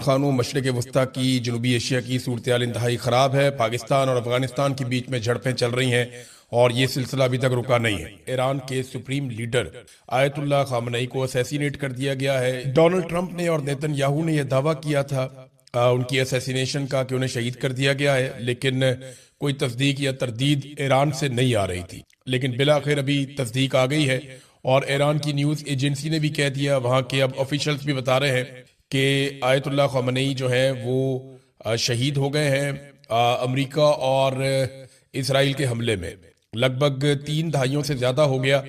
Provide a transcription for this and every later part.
खानों मशरक़ वस्ता की जनूबी एशिया की सूरत इंतहाई ख़राब है। पाकिस्तान और अफगानिस्तान के बीच में झड़पें चल रही हैं और ये सिलसिला अभी तक रुका नहीं है। ईरान के सुप्रीम लीडर आयतुल्लाह खामनई को असैसिनेट कर दिया गया है। डोनाल्ड ट्रंप ने और नेतन्याहू ने यह दावा किया था उनकी असैसिनेशन का कि उन्हें शहीद कर दिया गया है, लेकिन कोई तस्दीक या तरदीद ईरान से नहीं आ रही थी। लेकिन बिलाखिर अभी तस्दीक आ गई है और ईरान की न्यूज़ एजेंसी ने भी कह दिया, वहाँ के अब ऑफिशियल्स भी बता रहे हैं कि आयतुल्लाह खामनई जो है वो शहीद हो गए हैं अमेरिका और इसराइल के हमले में। लगभग 3 दहाइयों से ज़्यादा हो गया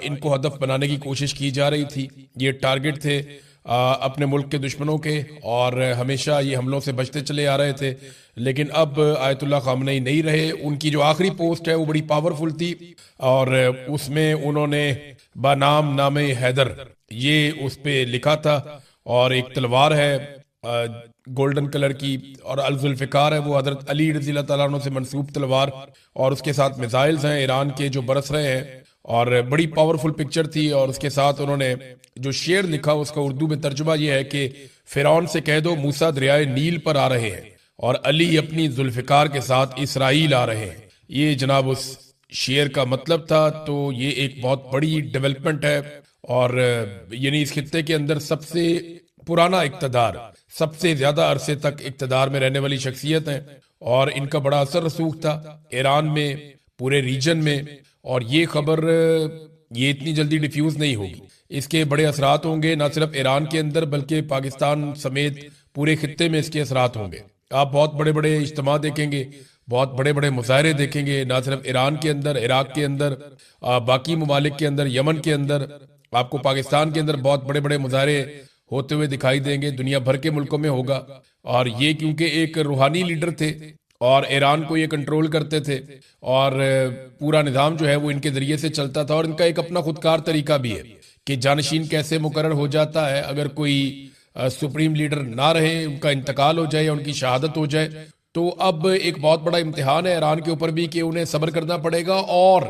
इनको हदफ बनाने की कोशिश की जा रही थी। ये टारगेट थे अपने मुल्क के दुश्मनों के और हमेशा ये हमलों से बचते चले आ रहे थे। लेकिन अब आयतुल्लाह खामनई नहीं रहे। उनकी जो आखिरी पोस्ट है वो बड़ी पावरफुल थी और उसमें उन्होंने बनाम नामे हैदर ये उस पर लिखा था और एक तलवार है गोल्डन कलर की और अल-जुल्फ़िकार है वो हजरत अली रज़ी अल्लाह तआला अन्हु से मंसूब तलवार और उसके साथ मिसाइल्स हैं ईरान के जो बरस रहे हैं और बड़ी पावरफुल पिक्चर थी। और उसके साथ उन्होंने जो शेर लिखा उसका उर्दू में तर्जुमा ये है कि फिरौन से कह दो मूसा दरियाए नील पर आ रहे हैं और अली अपनी जुल्फ़िकार के साथ इसराइल आ रहे हैं। ये जनाब उस शेर का मतलब था। तो ये एक बहुत बड़ी डेवलपमेंट है और यानी इस खित्ते के अंदर सबसे पुराना इक़्तिदार, सबसे ज्यादा अरसे तक इक़्तिदार में रहने वाली शख्सियत है और इनका बड़ा असर रसूख था ईरान में, पूरे रीजन में। और ये खबर ये इतनी जल्दी डिफ्यूज नहीं होगी, इसके बड़े असरात होंगे ना सिर्फ ईरान के अंदर बल्कि पाकिस्तान समेत पूरे खित्ते में इसके असरात होंगे। आप बहुत बड़े बड़े इज्तिमा देखेंगे, बहुत बड़े बड़े मुजाहरे देखेंगे, ना सिर्फ ईरान के अंदर, इराक के अंदर, बाकी ममालिक के अंदर, यमन के अंदर, आपको पाकिस्तान के अंदर बहुत बड़े बड़े मुजाहरे होते हुए दिखाई देंगे। दुनिया भर के मुल्कों में होगा। और ये क्योंकि एक रूहानी लीडर थे और ईरान को ये कंट्रोल करते थे और पूरा निज़ाम जो है वो इनके जरिए से चलता था और इनका एक अपना खुदकार तरीका भी है कि जानशीन कैसे मुकर्रर हो जाता है अगर कोई सुप्रीम लीडर ना रहे, उनका इंतकाल हो जाए या उनकी शहादत हो जाए। तो अब एक बहुत बड़ा इम्तिहान है ईरान के ऊपर भी कि उन्हें सब्र करना पड़ेगा और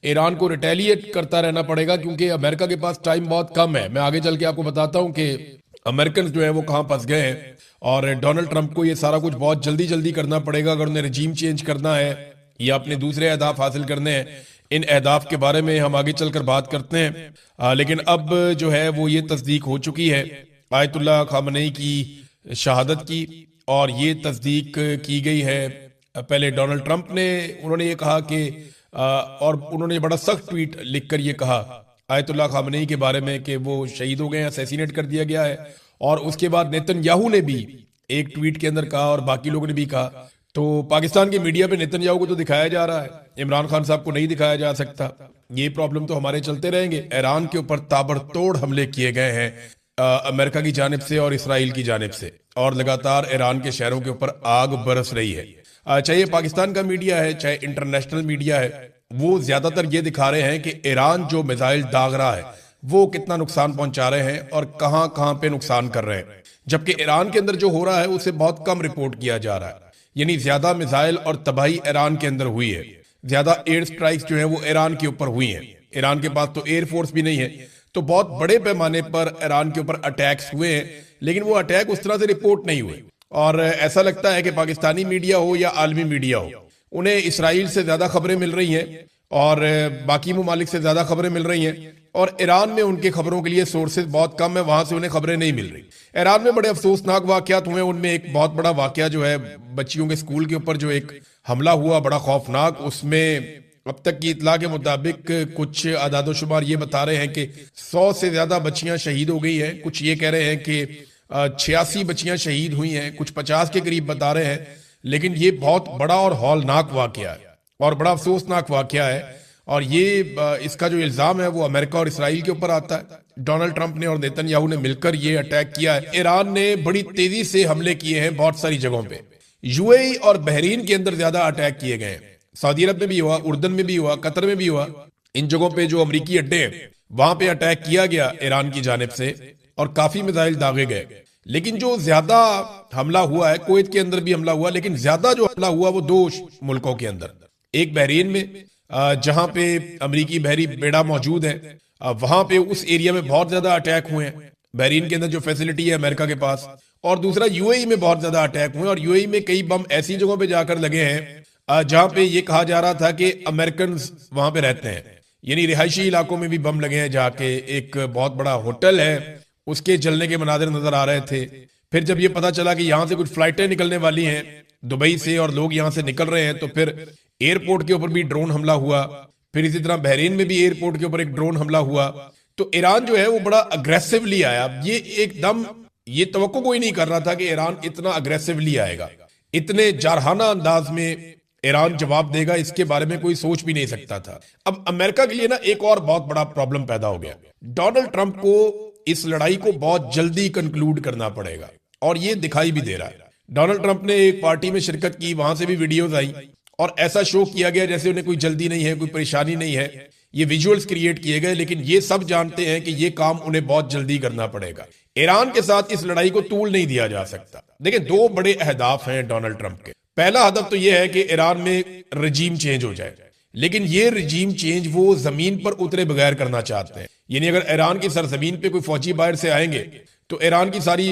ईरान को रिटेलिएट करता रहना पड़ेगा क्योंकि अमेरिका के पास टाइम बहुत कम है। मैं आगे चल के आपको बताता हूं कि अमेरिकन जो है वो कहां फंस गए हैं और डोनाल्ड ट्रंप को ये सारा कुछ बहुत जल्दी जल्दी करना पड़ेगा अगर उन्हें रजीम चेंज करना है या अपने दूसरे अहदाफ हासिल करने हैं। इन अहदाफ के बारे में हम आगे चलकर बात करते हैं। लेकिन अब जो है वो ये तस्दीक हो चुकी है आयतुल्लाह खामनई की शहादत की और ये तस्दीक की गई है। पहले डोनाल्ड ट्रंप ने उन्होंने ये कहा कि और उन्होंने बड़ा सख्त ट्वीट लिखकर ये कहा आयतुल्लाह खामनई के बारे में कि वो शहीद हो गए हैं, असैसिनेट कर दिया गया है। और उसके बाद नेतन्याहू ने भी एक ट्वीट के अंदर कहा और बाकी लोगों ने भी कहा। तो पाकिस्तान की मीडिया पे नेतन्याहू को तो दिखाया जा रहा है, इमरान खान साहब को नहीं दिखाया जा सकता। ये प्रॉब्लम तो हमारे चलते रहेंगे। ईरान के ऊपर ताबड़तोड़ हमले किए गए हैं अमेरिका की जानिब से और इसराइल की जानिब से और लगातार ईरान के शहरों के ऊपर आग बरस रही है। चाहे पाकिस्तान का मीडिया है चाहे इंटरनेशनल मीडिया है, वो ज्यादातर ये दिखा रहे हैं कि ईरान जो मिसाइल दाग रहा है वो कितना नुकसान पहुंचा रहे हैं और कहां कहां पे नुकसान कर रहे हैं, जबकि ईरान के अंदर जो हो रहा है उसे बहुत कम रिपोर्ट किया जा रहा है। यानी ज्यादा मिसाइल और तबाही ईरान के अंदर हुई है, ज्यादा एयर स्ट्राइक्स जो है वो ईरान के ऊपर हुई हैं। ईरान के पास तो एयरफोर्स भी नहीं है, तो बहुत बड़े पैमाने पर ईरान के ऊपर अटैक्स हुए हैं, लेकिन वो अटैक उस तरह से रिपोर्ट नहीं हुए। और ऐसा लगता है कि पाकिस्तानी मीडिया हो या आलमी मीडिया हो, उन्हें इसराइल से ज्यादा खबरें मिल रही हैं और बाकी ममालिक से ज्यादा खबरें मिल रही हैं और ईरान में उनके खबरों के लिए सोर्सेज बहुत कम है, वहां से उन्हें खबरें नहीं मिल रही। ईरान में बड़े अफसोसनाक वाकयात हुए, उनमें एक बहुत बड़ा वाकया जो है बच्चियों के स्कूल के ऊपर जो एक हमला हुआ बड़ा खौफनाक, उसमें अब तक की इतला के मुताबिक कुछ आदादोशुमार ये बता रहे हैं कि 100 से ज्यादा बच्चियां शहीद हो गई हैं। कुछ ये कह रहे हैं कि 86 बच्चियां शहीद हुई हैं, कुछ 50 के करीब बता रहे हैं। लेकिन ये बहुत बड़ा और हौलनाक वाकया है और बड़ा अफसोसनाक वाकया है और ये इसका जो इल्जाम है वो अमेरिका और इसराइल के ऊपर आता है। डोनाल्ड ट्रंप ने और नेतन्याहू ने मिलकर ये अटैक किया है। ईरान ने बड़ी तेजी से हमले किए हैं बहुत सारी जगहों पे। यूएई और बहरीन के अंदर ज्यादा अटैक किए गए हैं, सऊदी अरब में भी हुआ, उर्दन में भी हुआ, कतर में भी हुआ। इन जगहों पे जो अमरीकी अड्डे हैं वहां पे अटैक किया गया ईरान की जानिब से और काफी मिसाइल दागे गए। लेकिन जो ज्यादा हमला हुआ है, कुवैत के अंदर भी हमला हुआ, लेकिन ज्यादा जो हमला हुआ वो 2 मुल्कों के अंदर। एक बहरीन में जहां पे अमरीकी बहरी बेड़ा मौजूद है, वहां पे उस एरिया में बहुत ज्यादा अटैक हुए हैं। बहरीन के अंदर जो फैसिलिटी है अमेरिका के पास, और दूसरा यूएई में बहुत ज्यादा अटैक हुए और यूएई में कई बम ऐसी जगहों पे जाकर लगे हैं जहां पे ये कहा जा रहा था कि अमेरिकन वहां पे रहते हैं, यानी रिहायशी इलाकों में भी बम लगे हैं जाके। एक बहुत बड़ा होटल है उसके जलने के मनाजिर नजर आ रहे थे। फिर जब ये पता चला कि यहाँ से कुछ फ्लाइटें निकलने वाली हैं दुबई से और लोग यहाँ से निकल रहे हैं, तो फिर एयरपोर्ट के ऊपर भी ड्रोन हमला हुआ। फिर इसी तरह बहरीन में भी एयरपोर्ट के ऊपर एक ड्रोन हमला हुआ। तो ईरान जो है वो बड़ा अग्रेसिवली आया। ये एकदम ये तवक्को कोई नहीं कर रहा था कि ईरान इतना अग्रेसिवली आएगा, इतने जारहाना अंदाज में ईरान जवाब देगा, इसके बारे में कोई सोच भी नहीं सकता था। अब अमेरिका के लिए ना एक और बहुत बड़ा प्रॉब्लम पैदा हो गया। डोनाल्ड ट्रंप को इस लड़ाई को बहुत जल्दी कंक्लूड करना पड़ेगा और ये दिखाई भी दे रहा है। डोनाल्ड ट्रंप ने एक पार्टी में शिरकत की, वहां से भी वीडियोस आई और ऐसा शो किया गया जैसे उन्हें कोई जल्दी नहीं है, कोई परेशानी नहीं है। ये विजुअल्स क्रिएट किए गए, लेकिन ये सब जानते हैं कि ये काम उन्हें बहुत जल्दी करना पड़ेगा। ईरान के साथ इस लड़ाई को तूल नहीं दिया जा सकता। देखिए, दो बड़े अहदाफ हैं डोनाल्ड ट्रंप के। पहला हदफ तो यह है कि ईरान में रजीम चेंज हो जाए, लेकिन ये रजीम चेंज वो जमीन पर उतरे बगैर करना चाहते हैं। यानी अगर ईरान की सरजमीन पे कोई फौजी बाहर से आएंगे तो ईरान की सारी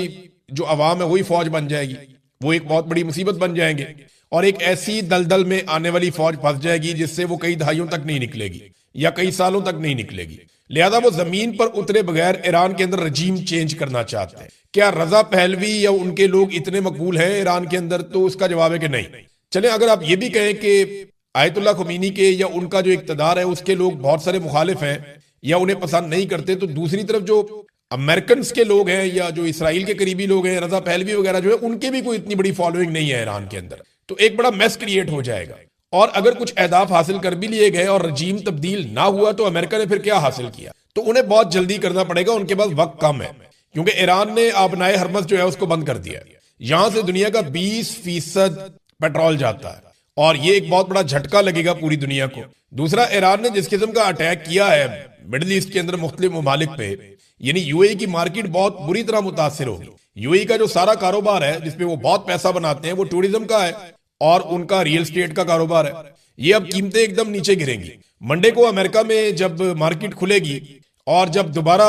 जो अवाम है वही फौज बन जाएगी, वो एक बहुत बड़ी मुसीबत बन जाएंगे और एक ऐसी दलदल में आने वाली फौज फंस जाएगी जिससे वो कई दहाइयों तक नहीं निकलेगी या कई सालों तक नहीं निकलेगी। लिहाजा वो जमीन पर उतरे बगैर ईरान के अंदर रजीम चेंज करना चाहते हैं। क्या रजा पहलवी या उनके लोग इतने मकबूल हैं ईरान के अंदर? तो उसका जवाब है कि नहीं। चले, अगर आप ये भी कहें कि आयतुल्लाह खुमैनी के या उनका जो इक्तदार है उसके लोग बहुत सारे मुखालिफ हैं या उन्हें पसंद नहीं करते, तो दूसरी तरफ जो अमेरिकन के लोग हैं या जो इसराइल के करीबी लोग हैं, रजा पहलवी वगैरह जो है, उनके भी कोई इतनी बड़ी फॉलोइंग नहीं है ईरान के अंदर। तो एक बड़ा मैस क्रिएट हो जाएगा। और अगर कुछ अहदाफ हासिल कर भी लिए गए और रजीम तब्दील ना हुआ तो अमेरिका ने फिर क्या हासिल किया? तो उन्हें बहुत जल्दी करना पड़ेगा, उनके पास वक्त कम है, क्योंकि ईरान ने आबनाए हरमज जो है उसको बंद कर दिया। यहां से दुनिया का 20% पेट्रोल जाता है और ये एक बहुत बड़ा झटका लगेगा पूरी दुनिया को। दूसरा, ईरान ने जिस किस्म का अटैक किया है मिडिल ईस्ट के अंदर मुख्तलिफ ममालिक पे, यानी यूएई की मार्केट बहुत बुरी तरह मुतासिर होगी। यूएई का जो सारा कारोबार है जिसपे वो बहुत पैसा बनाते हैं वो टूरिज्म का है और उनका रियल स्टेट का कारोबार है। ये अब कीमतें एकदम नीचे गिरेंगी। मंडे को अमेरिका में जब मार्केट खुलेगी और जब दोबारा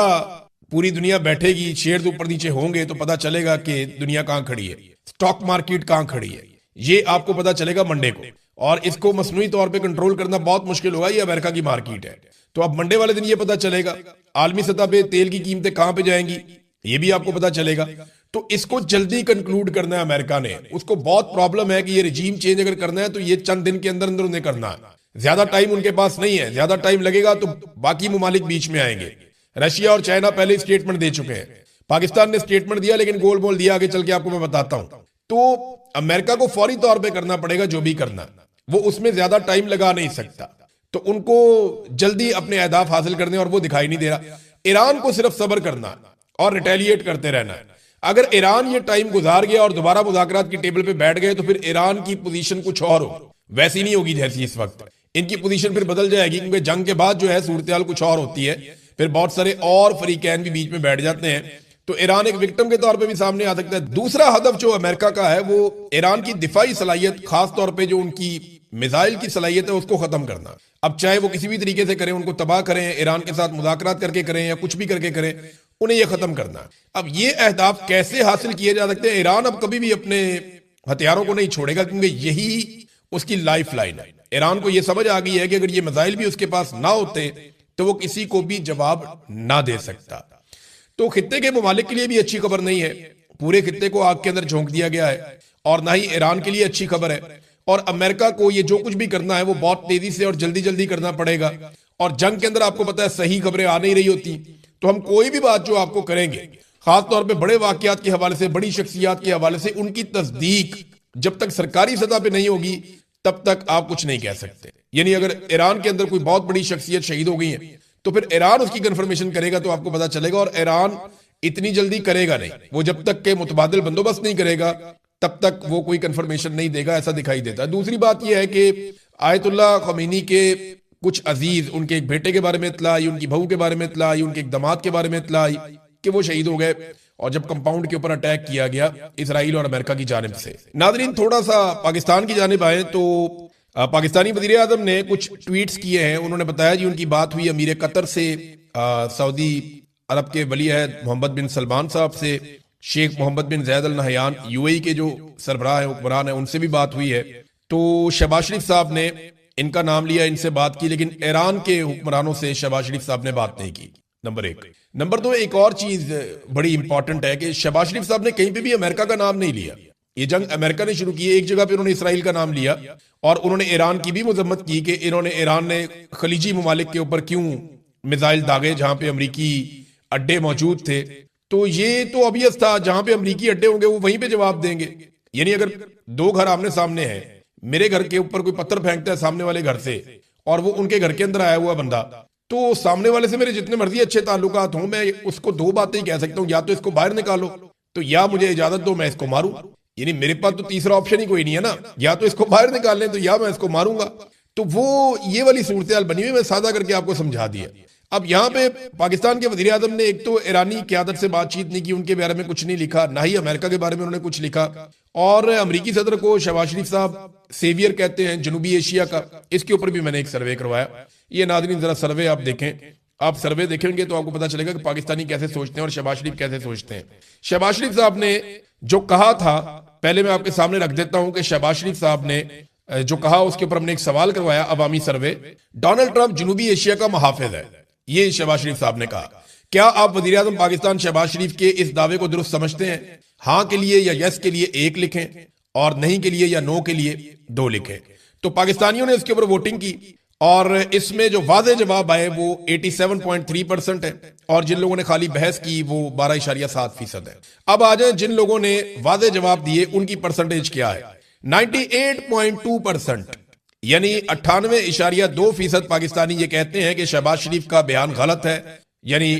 पूरी दुनिया बैठेगी, शेयर ऊपर नीचे होंगे, तो पता चलेगा कि दुनिया कहां खड़ी है, स्टॉक मार्केट कहां खड़ी है। ये आपको पता चलेगा मंडे को, और इसको मसनूई तौर पे कंट्रोल करना बहुत मुश्किल होगा। ये अमेरिका की मार्केट है, तो अब मंडे वाले दिन ये पता चलेगा। आलमी सतह पे तेल की कीमतें कहां पे जाएंगी ये भी आपको पता चलेगा। तो इसको जल्दी कंक्लूड करना है अमेरिका ने। उसको बहुत प्रॉब्लम है कि ये रजीम चेंज अगर करना है तो ये चंद दिन के अंदर अंदर उन्हें करना है। ज्यादा टाइम उनके पास नहीं है, ज्यादा टाइम लगेगा तो बाकी ममालिक बीच में आएंगे। रशिया और चाइना पहले स्टेटमेंट दे चुके हैं, पाकिस्तान ने स्टेटमेंट दिया लेकिन गोल मोल दिया, आगे चल के आपको मैं बताता हूं। तो अमेरिका को फौरी तौर पे करना पड़ेगा जो भी करना, वो उसमें ज्यादा टाइम लगा नहीं सकता। तो उनको जल्दी अपने अहदाफ हासिल करने, और वो दिखाई नहीं दे रहा। ईरान को सिर्फ सब्र करना और रिटेलिएट करते रहना है। अगर ईरान ये टाइम गुजार गया और दोबारा मुज़ाकरात की टेबल पे बैठ गए तो फिर ईरान की पोजीशन कुछ और हो, वैसी नहीं होगी जैसी इस वक्त। इनकी पोजीशन फिर बदल जाएगी, क्योंकि जंग के बाद जो है सूरत हाल कुछ और होती है। फिर बहुत सारे और फरीकैन भी बीच में बैठ जाते हैं, तो ईरान एक विक्टिम के तौर पे भी सामने आ सकता है। दूसरा हदफ जो अमेरिका का है वो ईरान की दिफाई सलाहियत, खास तौर पे जो उनकी मिसाइल की सलाहियत है उसको खत्म करना। अब चाहे वो किसी भी तरीके से करें, उनको तबाह करें, ईरान के साथ मुज़ाकरात करके करें या कुछ भी करके करें, उन्हें यह खत्म करना। अब ये अहदाफ कैसे हासिल किए जा सकते हैं? ईरान अब कभी भी अपने हथियारों को नहीं छोड़ेगा, क्योंकि यही उसकी लाइफ लाइन है। ईरान को यह समझ आ गई है कि अगर ये मिसाइल भी उसके पास ना होते तो वो किसी को भी जवाब ना दे सकता। तो खित्ते के ममालिक के लिए भी अच्छी खबर नहीं है, पूरे खित्ते को आग के अंदर झोंक दिया गया है, और ना ही ईरान के लिए अच्छी खबर है। और अमेरिका को ये जो कुछ भी करना है वो बहुत तेजी से और जल्दी जल्दी करना पड़ेगा। और जंग के अंदर आपको पता है सही खबरें आ नहीं रही होती, तो हम कोई भी बात जो आपको करेंगे, खास तौर पे बड़े वाकयात के हवाले से, बड़ी शख्सियात के हवाले से, उनकी तस्दीक जब तक सरकारी सतह पे नहीं होगी तब तक आप कुछ नहीं कह सकते। यानी अगर ईरान के अंदर कोई बहुत बड़ी शख्सियत शहीद हो गई है तो फिर ईरान उसकी कंफर्मेशन करेगा तो आपको पता चलेगा। और ईरान इतनी जल्दी करेगा नहीं, वो जब तक के मुतबादिल बंदोबस्त नहीं करेगा तब तक वो कोई कंफर्मेशन नहीं देगा, ऐसा दिखाई देता है। दूसरी बात यह है कि आयतुल्लाह खुमैनी के कुछ अजीज, उनके एक बेटे के बारे में इत्तला आई, उनकी बहू के बारे में इत्तला आई, उनके एक दामाद के बारे में इत्तला आई कि वो शहीद हो गए, और जब कंपाउंड के ऊपर अटैक किया गया इसराइल और अमेरिका की जानिब से। नादरीन, थोड़ा सा पाकिस्तान की जानिब आए तो पाकिस्तानी वजीर आजम ने कुछ ट्वीट्स किए हैं। उन्होंने बताया जी उनकी बात हुई अमीर कतर से, सऊदी अरब के वली अहद मोहम्मद बिन सलमान साहब से, शेख मोहम्मद बिन जैद अल नहयान यूएई के जो सरबराह है, हुक्मरान है, उनसे भी बात हुई है। तो शहबाज शरीफ साहब ने इनका नाम लिया, इनसे बात की, लेकिन ईरान के हुक्मरानों से शहबाज शरीफ साहब ने बात नहीं की। नंबर एक। नंबर दो, एक और चीज बड़ी इंपॉर्टेंट है कि शहबाज शरीफ साहब ने कहीं पे भी अमेरिका का नाम नहीं लिया। ये जंग अमेरिका ने शुरू की है, एक जगह पे उन्होंने इसराइल का नाम लिया और उन्होंने ईरान की भी मजम्मत की कि ईरान ने खलीजी ममालिक के ऊपर क्यों मिसाइल दागे जहां पे अमरीकी अड्डे मौजूद थे। तो ये तो ऑब्वियस था, जहां पे अमरीकी अड्डे होंगे वो वहीं पे जवाब देंगे। यानी अगर दो घर आमने सामने हैं, मेरे घर के ऊपर कोई पत्थर फेंकता है सामने वाले घर से और वो उनके घर के अंदर आया हुआ बंदा, तो सामने वाले से मेरे जितने मर्जी अच्छे ताल्लुकात हों, मैं उसको दो बातें ही कह सकता हूं, या तो इसको बाहर निकालो तो या मुझे इजाजत दो मैं इसको मारूं। यानी मेरे पास तो तीसरा ऑप्शन ही कोई नहीं है ना, या तो इसको बाहर निकाल लें तो या मैं इसको मारूंगा। तो वो ये वाली सूरत हाल बनी हुई, मैं सादा करके आपको समझा दिया। अब यहाँ पे पाकिस्तान के वजीर आजम ने एक तो ईरानी क़यादत से बातचीत नहीं की, उनके बारे में कुछ नहीं लिखा, ना ही अमेरिका के बारे में उन्होंने कुछ लिखा। और अमरीकी सदर को शहबाज शरीफ साहब सेवियर कहते हैं जनूबी एशिया का, इसके ऊपर भी मैंने एक सर्वे करवाया। ये नाज़रीन जरा सर्वे आप देखें, आप सर्वे देखेंगे तो आपको पता चलेगा कि पाकिस्तानी कैसे सोचते हैं और शहबाज शरीफ कैसे सोचते हैं। शहबाज शरीफ साहब ने जो कहा था, पहले मैं आपके सामने रख देता हूं कि शहबाज शरीफ साहब ने जो कहा उसके ऊपर हमने एक सवाल करवाया अवामी सर्वे। डोनाल्ड ट्रंप जनूबी एशिया का मुहाफिज है, ये शहबाज शरीफ साहब ने कहा। क्या आप वजीर आजम पाकिस्तान शहबाज शरीफ के इस दावे को दुरुस्त समझते हैं? हाँ के लिए या यस के लिए एक लिखें और नहीं के लिए या नो के लिए दो लिखें। तो पाकिस्तानियों ने इसके ऊपर वोटिंग की और इसमें जो वाज़े जवाब आए वो 87.3% है और जिन लोगों ने खाली बहस की वो 12.7% है। अब आ जाए जिन लोगों ने वाज़े जवाब दिए उनकी परसेंटेज क्या है। 98.2% यानी 98.2% पाकिस्तानी ये कहते हैं कि शहबाज शरीफ का बयान गलत है, यानी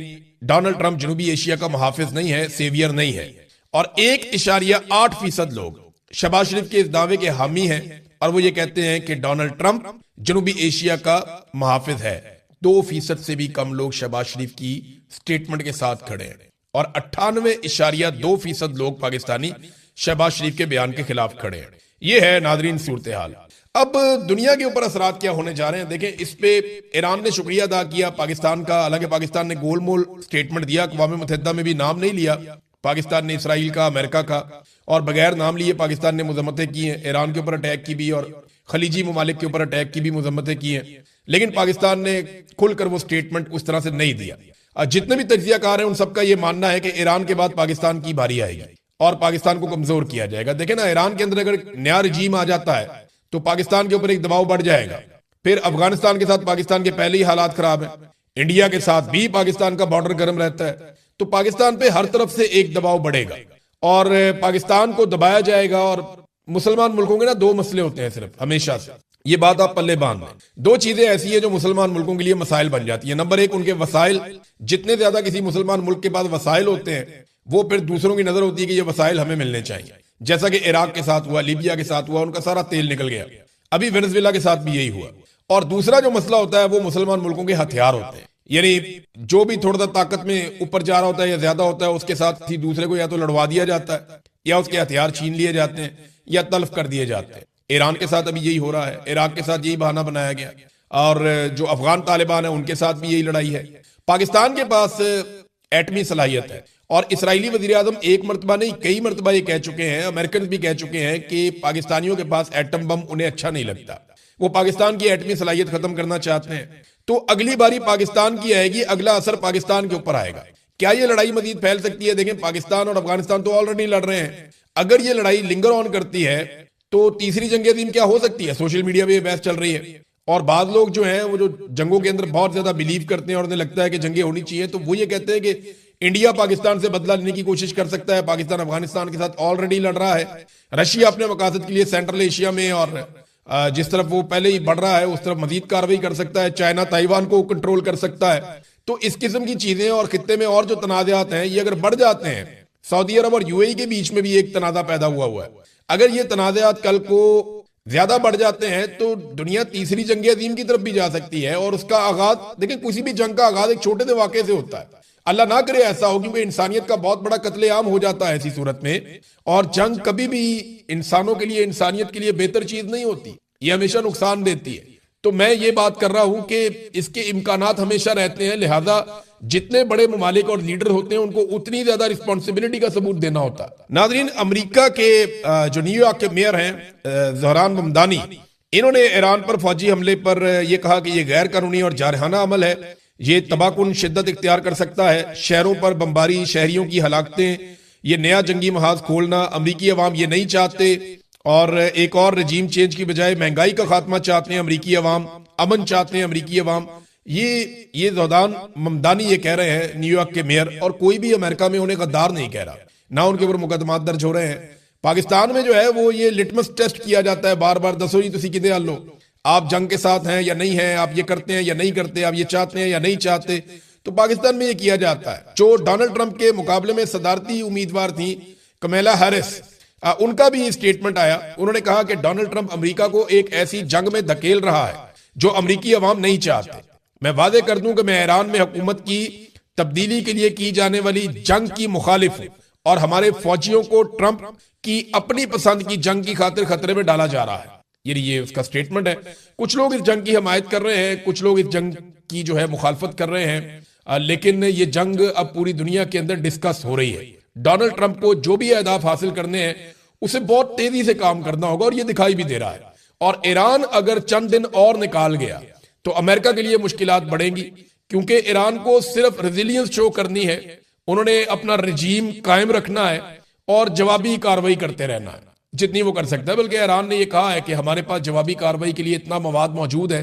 डोनाल्ड ट्रंप जनूबी एशिया का मुहाफिज नहीं है, सेवियर नहीं है। और 1.8% लोग शहबाज शरीफ के इस दावे के हामी हैं और वो ये कहते हैं कि डोनाल्ड ट्रंप जनूबी एशिया का मुहाफिज है। 2% से भी कम लोग शहबाज शरीफ की स्टेटमेंट के साथ खड़े हैं और 98.2% लोग पाकिस्तानी शहबाज शरीफ के बयान के खिलाफ खड़े हैं। ये है नादरीन सूरत हाल। अब दुनिया के ऊपर असरात क्या होने जा रहे हैं देखें। इस पे ईरान ने शुक्रिया अदा किया पाकिस्तान का, हालांकि पाकिस्तान ने गोलमोल स्टेटमेंट दिया, अक़वाम मुत्तहिदा में भी नाम नहीं लिया पाकिस्तान ने इसराइल का, अमेरिका का, और बगैर नाम लिए पाकिस्तान ने मजम्मतें की हैं। ईरान के ऊपर अटैक की भी और खलीजी ममालिक के ऊपर अटैक की भी मजम्मतें की हैं, लेकिन पाकिस्तान ने खुलकर वो स्टेटमेंट उस तरह से नहीं दिया। जितने भी तज्जियाकार हैं उन सबका ये मानना है कि ईरान के बाद पाकिस्तान की बारी आएगी और पाकिस्तान को कमजोर किया जाएगा। देखें ना, ईरान के अंदर अगर नया रजीम आ जाता है तो पाकिस्तान के ऊपर एक दबाव बढ़ जाएगा। फिर अफगानिस्तान के साथ पाकिस्तान के पहले ही हालात खराब है, इंडिया के साथ भी पाकिस्तान का बॉर्डर गर्म रहता है, तो पाकिस्तान पे हर तरफ से एक दबाव बढ़ेगा और पाकिस्तान को दबाया जाएगा। और मुसलमान मुल्कों के ना दो मसले होते हैं सिर्फ हमेशा से, ये बात आप पल्ले बांध लें। दो चीजें ऐसी है जो मुसलमान मुल्कों के लिए मसाइल बन जाती है। नंबर एक, उनके वसाइल, जितने ज्यादा किसी मुसलमान मुल्क के पास वसाइल होते हैं वो फिर दूसरों की नजर होती है कि ये वसाइल हमें मिलने चाहिए, जैसा कि इराक के साथ हुआ, लीबिया के साथ हुआ, उनका सारा तेल निकल गया। अभी वेनेजुएला के साथ भी यही हुआ। और दूसरा जो मसला होता है वो मुसलमान मुल्कों के हथियार होते हैं, यानी जो भी थोड़ा सा ताकत में ऊपर जा रहा होता है या ज्यादा होता है उसके साथ ही दूसरे को या तो लड़वा दिया जाता है या उसके हथियार छीन लिए जाते हैं या तल्फ कर दिए जाते हैं। ईरान के साथ अभी यही हो रहा है, इराक के साथ यही बहाना बनाया गया और जो अफगान तालिबान है उनके साथ भी यही लड़ाई है। पाकिस्तान के पास एटमी सलाहियत है और इसराइली वजीर आजम एक मरतबा नहीं कई मरतबा ये कह चुके हैं, अमेरिकन भी कह चुके हैं कि पाकिस्तानियों के पास एटम बम उन्हें अच्छा नहीं लगता, वो पाकिस्तान की एटमी सलाहियत खत्म करना चाहते हैं। तो अगली बारी पाकिस्तान की आएगी, अगला असर पाकिस्तान के ऊपर आएगा। क्या ये लड़ाई मजीद फैल सकती है? देखें, पाकिस्तान और अफगानिस्तान तो ऑलरेडी लड़ रहे हैं, अगर ये लड़ाई लिंगर ऑन करती है तो तीसरी जंग अज़ीम क्या हो सकती है? सोशल मीडिया पे ये बहस चल रही है और बाद लोग जो हैं वो जो जंगों के अंदर बहुत ज्यादा बिलीव करते हैं और उन्हें लगता है कि जंगें होनी चाहिए, तो वो ये कहते हैं कि इंडिया पाकिस्तान से बदला लेने की कोशिश कर सकता है। पाकिस्तान अफगानिस्तान के साथ ऑलरेडी लड़ रहा है, रशिया अपने मकासद के लिए सेंट्रल एशिया में और जिस तरफ वो पहले ही बढ़ रहा है उस तरफ मजीद कार्रवाई कर सकता है, चाइना ताइवान को कंट्रोल कर सकता है। तो इस किस्म की चीजें और खित्ते में और जो तनाज़ात हैं ये अगर बढ़ जाते हैं, सऊदी अरब और यूएई के बीच में भी एक तनाज़ा पैदा हुआ है, अगर ये तनाज़ात कल को ज्यादा बढ़ जाते हैं तो दुनिया तीसरी जंग अज़ीम की तरफ भी जा सकती है। और उसका आगाज देखिए, किसी भी जंग का आगाज एक छोटे से वाक़े से होता है, अल्लाह ना करे ऐसा हो, क्योंकि इंसानियत का बहुत बड़ा कत्लेआम हो जाता है ऐसी सूरत में। और जंग कभी भी इंसानों के लिए, इंसानियत के लिए बेहतर चीज नहीं होती, ये हमेशा नुकसान देती है। तो मैं ये बात कर रहा हूं कि इसके इम्कानात हमेशा रहते हैं, लिहाजा जितने बड़े ममालिक और लीडर होते हैं उनको उतनी ज्यादा रिस्पॉन्सिबिलिटी का सबूत देना होता है। नाजरीन, अमेरिका के जो न्यूयॉर्क के मेयर हैं ज़हरान ममदानी, इन्होंने ईरान पर फौजी हमले पर यह कहा कि यह गैर कानूनी और जारहाना अमल है, ये तबाहकुन शिद्दत इख्तियार कर सकता है, शहरों पर बमबारी, शहरियों की हलाकतें, ये नया जंगी महाज खोलना, अमरीकी अवाम ये नहीं चाहते और एक और रजीम चेंज की बजाय महंगाई का खात्मा चाहते हैं अमरीकी अवाम, अमन चाहते हैं अमरीकी अवाम। ये ज़हरान ममदानी ये कह रहे हैं, न्यूयॉर्क के मेयर, और कोई भी अमेरिका में उन्हें गद्दार नहीं कह रहा, ना उनके ऊपर मुकदमात दर्ज हो रहे हैं। पाकिस्तान में जो है वो ये लिटमस टेस्ट किया जाता है बार बार, दसो जी तुसी किदे हल हो, आप जंग के साथ हैं या नहीं हैं, आप ये करते हैं या नहीं करते, आप ये चाहते हैं या नहीं चाहते। तो पाकिस्तान में ये किया जाता है। जो डोनाल्ड ट्रंप के मुकाबले में सदारती उम्मीदवार थी कमला हैरिस, उनका भी स्टेटमेंट आया, उन्होंने कहा कि डोनाल्ड ट्रंप अमेरिका को एक ऐसी जंग में धकेल रहा है जो अमरीकी अवाम नहीं चाहते। मैं वादे कर दूं कि मैं ईरान में हुकूमत की तब्दीली के लिए की जाने वाली जंग की मुखालिफ हूं और हमारे फौजियों को ट्रंप की अपनी पसंद की जंग की खातिर खतरे में डाला जा रहा है। ये उसका स्टेटमेंट है। कुछ लोग इस जंग की हमायत कर रहे हैं, कुछ लोग इस जंग की जो है मुखालफत कर रहे हैं, लेकिन ये जंग अब पूरी दुनिया के अंदर डिस्कस हो रही है। डोनाल्ड ट्रंप को जो भी अहदाफ हासिल करने हैं उसे बहुत तेजी से काम करना होगा और ये दिखाई भी दे रहा है। और ईरान अगर चंद दिन और निकाल गया तो अमेरिका के लिए मुश्किलात बढ़ेंगी, क्योंकि ईरान को सिर्फ रेजिलियंस शो करनी है, उन्होंने अपना रजीम कायम रखना है और जवाबी कार्रवाई करते रहना है जितनी वो कर सकता है। बल्कि ईरान ने यह कहा है कि हमारे पास जवाबी कार्रवाई के लिए इतना मवाद मौजूद है